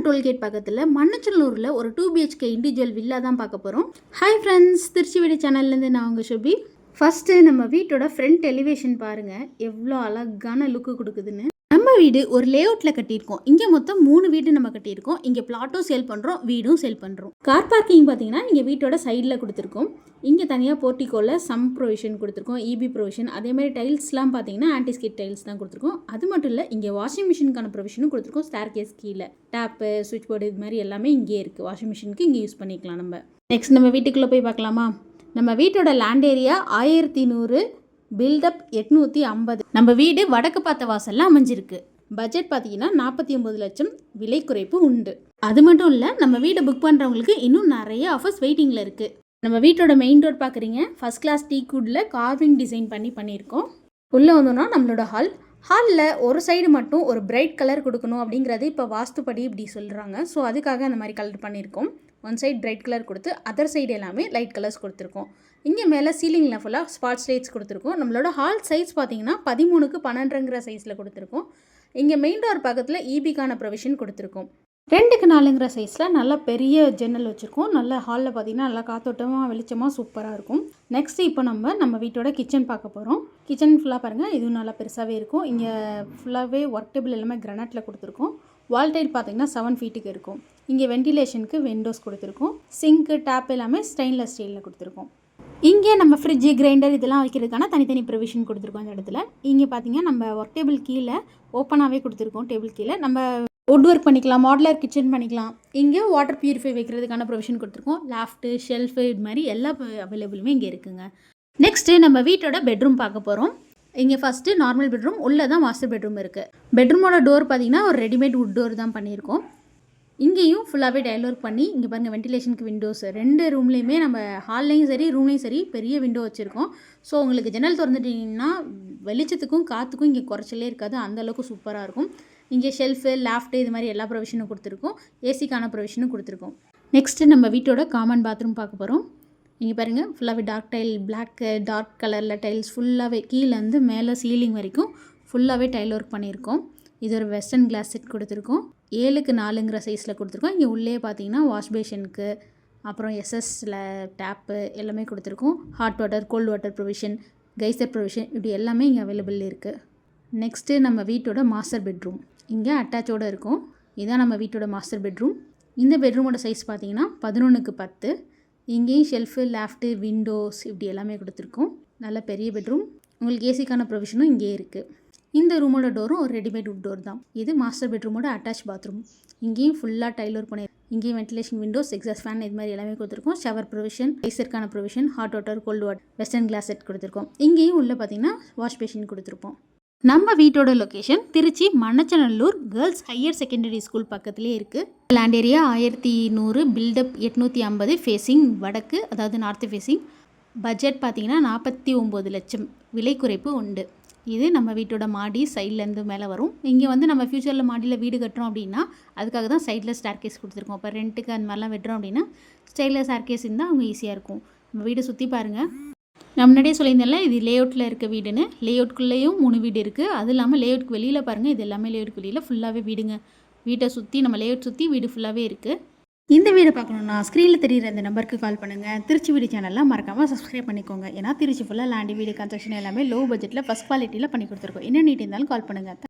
Tollgate பக்கத்தில் மண்ணச்சநல்லூரில் ஒரு 2 BHK individual villa தான் பார்க்க போகிறோம். ஹாய் ஃப்ரெண்ட்ஸ், திருச்சி வீடு சேனல்லேருந்து நான் உங்கள் சுபி. ஃபஸ்ட்டு நம்ம வீட்டோட ஃப்ரண்ட் எலிவேஷன் பாருங்கள், எவ்வளோ அழகான லுக்கு கொடுக்குதுன்னு. நம்ம வீடு ஒரு லேஅவுட்டில் கட்டியிருக்கோம். இங்கே மொத்தம் 3 வீடு நம்ம கட்டியிருக்கோம். இங்கே பிளாட்டும் சேல் பண்ணுறோம், வீடும் சேல் பண்ணுறோம். கார் பார்க்கிங் பார்த்தீங்கன்னா இங்கே வீட்டோட சைடில் கொடுத்துருக்கோம். இங்கே தனியாக போர்ட்டிகோவில் சம் ப்ரொவிஷன் கொடுத்துருக்கோம், இபி ப்ரொவிஷன். அதேமாதிரி டைல்ஸ்லாம் பார்த்தீங்கன்னா ஆன்டிஸ்கிட் டைல்ஸ் தான் கொடுத்துருக்கோம். அது மட்டும் இல்லை, இங்கே வாஷிங் மிஷினுக்கான ப்ரொவிஷனும் கொடுத்துருக்கோம். ஸ்டார் கேஸ் கீழே டேப்பு, சுவிட்ச் போர்டு, இது மாதிரி எல்லாமே இங்கே இருக்குது. வாஷிங் மிஷினுக்கு இங்கே யூஸ் பண்ணிக்கலாம். நெக்ஸ்ட் நம்ம வீட்டுக்குள்ளே போய் பார்க்கலாமா? நம்ம வீட்டோட லேண்ட் ஏரியா 1100, பில்டப் 850. நம்ம வீடு வடக்கு பார்த்த வாசலில் அமைஞ்சிருக்கு. பட்ஜெட் பார்த்தீங்கன்னா 49 லட்சம், விலை குறைப்பு உண்டு. அது மட்டும் இல்லை, நம்ம வீடை புக் பண்ணுறவங்களுக்கு இன்னும் நிறைய ஆஃபர்ஸ் வெயிட்டிங்கில் இருக்குது. நம்ம வீட்டோட மெயின் ரோட் பார்க்குறீங்க, ஃபஸ்ட் கிளாஸ் டீக்குட்டில் கார்விங் டிசைன் பண்ணியிருக்கோம். உள்ளே வந்தோன்னா நம்மளோட ஹாலில் ஒரு சைடு மட்டும் ஒரு பிரைட் கலர் கொடுக்கணும் அப்படிங்கிறது இப்போ வாஸ்துப்படி இப்படி சொல்கிறாங்க. ஸோ அதுக்காக அந்த மாதிரி கலர் பண்ணியிருக்கோம். ஒன் சைடு பிரைட் கலர் கொடுத்து அதர் சைடு எல்லாமே லைட் கலர்ஸ் கொடுத்துருக்கோம். இங்கே மேலே சீலிங்கில் ஃபுல்லாக ஸ்பாட்ஸ் லைட்ஸ் கொடுத்துருக்கோம். நம்மளோட ஹால் சைஸ் பார்த்தீங்கன்னா 13க்கு 12ங்கிற சைஸில் கொடுத்துருக்கோம். இங்கே மெயின் டோர் பக்கத்தில் இபிக்கான ப்ரொவிஷன் கொடுத்துருக்கோம். 2க்கு 4ங்கிற சைஸில் நல்லா பெரிய ஜன்னல் வச்சுருக்கோம். நல்லா ஹாலில் பார்த்தீங்கன்னா நல்லா காத்தோட்டமாக வெளிச்சமாக சூப்பராக இருக்கும். நெக்ஸ்ட்டு இப்போ நம்ம வீட்டோட கிச்சன் பார்க்க போகிறோம். கிச்சன் ஃபுல்லாக பாருங்கள், இதுவும் நல்லா பெருசாகவே இருக்கும். இங்கே ஃபுல்லாகவே ஒர்க் டேபிள் எல்லாமே கிரானைட்டில் கொடுத்துருக்கோம். வால் டைல் பார்த்தீங்கன்னா 7 ஃபீட்டுக்கு இருக்கும். இங்கே வென்டிலேஷனுக்கு விண்டோஸ் கொடுத்துருக்கோம். சிங்க்கு, டேப் எல்லாமே ஸ்டெயின்லெஸ் ஸ்டீலில் கொடுத்துருக்கோம். இங்கே நம்ம ஃப்ரிட்ஜு, கிரைண்டர் இதெல்லாம் வைக்கிறதுக்கான தனித்தனி ப்ரொவிஷன் கொடுத்துருக்கோம். அந்த இடத்துல இங்கே பார்த்தீங்கன்னா நம்ம ஒர்க் டேபிள் கீழே ஓப்பனாகவே கொடுத்துருக்கோம். டேபிள் கீழே நம்ம வுட் ஒர்க் பண்ணிக்கலாம், மாடுலர் கிச்சன் பண்ணிக்கலாம். இங்கே வாட்டர் பியூரிஃபை வைக்கிறதுக்கான ப்ரொவிஷன் கொடுத்துருக்கோம். லாஃப்ட்டு, ஷெல்ஃபு, இது மாதிரி எல்லா அவைலபிளுமே இங்கே இருக்குங்க. நெக்ஸ்ட்டு நம்ம வீட்டோட பெட்ரூம் பார்க்க போகிறோம். இங்கே ஃபஸ்ட்டு நார்மல் பெட்ரூம், உள்ளே தான் மாஸ்டர் பெட்ரூம் இருக்குது. பெட்ரூமோட டோர் பார்த்திங்கன்னா ஒரு ரெடிமேட் வுட் டோர் தான் பண்ணியிருக்கோம். இங்கேயும் ஃபுல்லாகவே டைல் ஒர்க் பண்ணி இங்கே பாருங்கள், வென்டிலேஷனுக்கு விண்டோஸ் 2 ரூம்லேயுமே நம்ம ஹால்லையும் சரி ரூம்லேயும் சரி பெரிய விண்டோ வச்சுருக்கோம். ஸோ உங்களுக்கு ஜன்னல் திறந்துட்டிங்கன்னா வெளிச்சத்துக்கும் காற்றுக்கும் இங்கே குறைச்சலே இருக்காது, அந்தளவுக்கு சூப்பராக இருக்கும். இங்கே ஷெல்ஃபு, லாஃப்ட்டு, இது மாதிரி எல்லா ப்ரொவிஷனும் கொடுத்துருக்கோம். ஏசிக்கான ப்ரொவிஷனும் கொடுத்துருக்கோம். நெக்ஸ்ட்டு நம்ம வீட்டோட காமன் பாத்ரூம் பார்க்க போகிறோம். இங்கே பாருங்கள், ஃபுல்லாகவே டார்க் டைல், பிளாக்கு, டார்க் கலரில் டைல்ஸ் ஃபுல்லாகவே கீழேருந்து மேலே சீலிங் வரைக்கும் ஃபுல்லாகவே டைல் ஒர்க் பண்ணியிருக்கோம். இது ஒரு வெஸ்டர்ன் கிளாஸ் செட் கொடுத்துருக்கோம். 7க்கு 4ங்கிற சைஸில் கொடுத்துருக்கோம். இங்கே உள்ளே பார்த்தீங்கன்னா வாஷ் பேஷனுக்கு, அப்புறம் எஸ்எஸ்ல டேப்பு எல்லாமே கொடுத்துருக்கோம். Hot water, cold water provision, Kaiser provision, இப்படி எல்லாமே இங்கே அவைலபிள் இருக்குது. நெக்ஸ்ட்டு நம்ம வீட்டோட மாஸ்டர் பெட்ரூம் இங்கே அட்டாச்சோடு இருக்கும். இதுதான் நம்ம வீட்டோட மாஸ்டர் பெட்ரூம். இந்த பெட்ரூமோட சைஸ் பார்த்தீங்கன்னா 11க்கு 10. இங்கேயும் ஷெல்ஃபு, லாஃப்ட்டு, விண்டோஸ் இப்படி எல்லாமே கொடுத்துருக்கோம். நல்ல பெரிய பெட்ரூம். உங்களுக்கு ஏசிக்கான ப்ரொவிஷனும் இங்கே இருக்குது. இந்த ரூமோட டோரும் ஒரு ரெடிமேட் வுட் டோர் தான். இது மாஸ்டர் பெட்ரூமோட அட்டாச் பாத்ரூம். இங்கேயும் ஃபுல்லாக டைல் ஒர்க் பண்ணி, இங்கேயும் வென்டிலேஷன், விண்டோஸ், எக்ஸாஸ்ட் ஃபேன், இது மாதிரி எல்லாமே கொடுத்துருக்கோம். ஷவர் ப்ரொவிஷன், ஐசருக்கான provision, hot water, cold water, western class set கொடுத்துருக்கோம். இங்கேயும் உள்ளே பார்த்தீங்கன்னா வாஷ் பேஷன் கொடுத்துருப்போம். நம்ம வீட்டோட location Tiruchi Manachanallur girls higher secondary school பக்கத்துலேயே இருக்குது. லேண்ட் ஏரியா 1100, பில்டப் 850, ஃபேஸிங் வடக்கு, அதாவது நார்த்து ஃபேஸிங். பட்ஜெட் பார்த்தீங்கன்னா 49 லட்சம், விலை குறைப்பு உண்டு. இது நம்ம வீட்டோட மாடி சைட்லேருந்து மேலே வரும். இங்கே நம்ம ஃப்யூச்சரில் மாடியில் வீடு கட்டுறோம் அப்படின்னா அதுக்காக தான் சைடில் ஸ்டார் கேஸ் கொடுத்துருக்கோம். இப்போ ரெண்ட்டுக்கு அந்த மாதிரிலாம் வெட்டுறோம் அப்படின்னா ஸ்டைலில் ஸ்டார் கேஸ் இருந்தால் அவங்க ஈஸியாக இருக்கும். நம்ம வீடு சுற்றி பாருங்கள். நான் முன்னாடியே சொல்லியிருந்தேன்ல, இது லேஅவுட்டில் இருக்க வீடுன்னு. லேஅவுட்குள்ளேயும் 3 வீடு இருக்குது. அது இல்லாமல் லேஅவுட்க்கு வெளியில் பாருங்கள், இது எல்லாமே லேஅவுட்க்கு வெளியில் ஃபுல்லாகவே வீடுங்க. வீட்டை சுற்றி நம்ம லேஅவுட் சுற்றி வீடு ஃபுல்லாகவே இருக்குது. இந்த வீடை பார்க்கணுன்னா ஸ்க்ரீனில் தெரிகிற இந்த நம்பருக்கு கால் பண்ணுங்கள். திருச்சி வீடு சேனல்லாம் மறக்காமல் சப்ஸ்கிரைப் பண்ணிக்கோங்க. ஏன்னா திருச்சி ஃபுல்லாக லேண்ட், வீடு, கன்ஸ்ட்ரக்ஷன் எல்லாமே லோ பட்ஜெட்டில் ஃபஸ்ட் குவாலிட்டியில் பண்ணி கொடுத்துருக்கோம். என்ன நீட் இருந்தாலும் கால் பண்ணுங்கள்.